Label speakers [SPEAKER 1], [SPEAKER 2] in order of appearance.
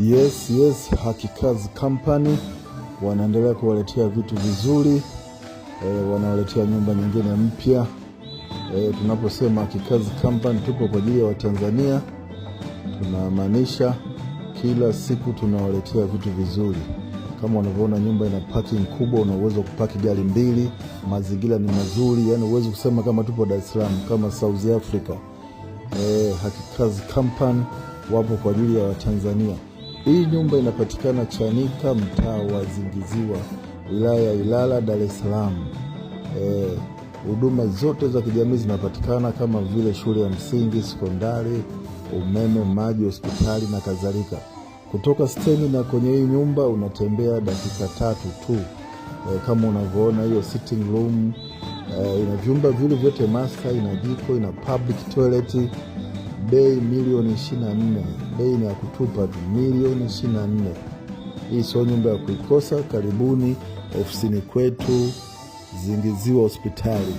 [SPEAKER 1] Yes, Hakikazi Company wanaendelea kuwaletea vitu vizuri, wanawaletea nyumba nyingine mpya. Tunaposema Hakikazi Company tupo kwa ajili ya Watanzania, tunamaanisha kila siku tunawaletea vitu vizuri. Kama unavyoona nyumba ina parking kubwa, una uwezo kupaki gari mbili, mazingira ni mazuri, yani uwezo kusema kama tupo Dar es Salaam, kama South Africa. Hakikazi Company wapo kwa ajili ya Watanzania. Hii nyumba inapatikana Chanika, mtaa wa Zingiziwa, wilaya ya Ilala, Dar es Salaam. Huduma zote za kijamii zinapatikana kama vile shule ya msingi, sekondari, umeme, maji, hospitali na kadhalika. Kutoka stendi na kwenye hii nyumba unatembea dakika 3 tu. Kama unavyoona hiyo sitting room, ina vyumba vile vyote master, ina jiko, ina public toilet. Bei milioni 24. Bei ni ya kutupa tu, milioni 24. Hii sio nyumba ya kuikosa. Karibuni ofisini kwetu Zingiziwa hospitali.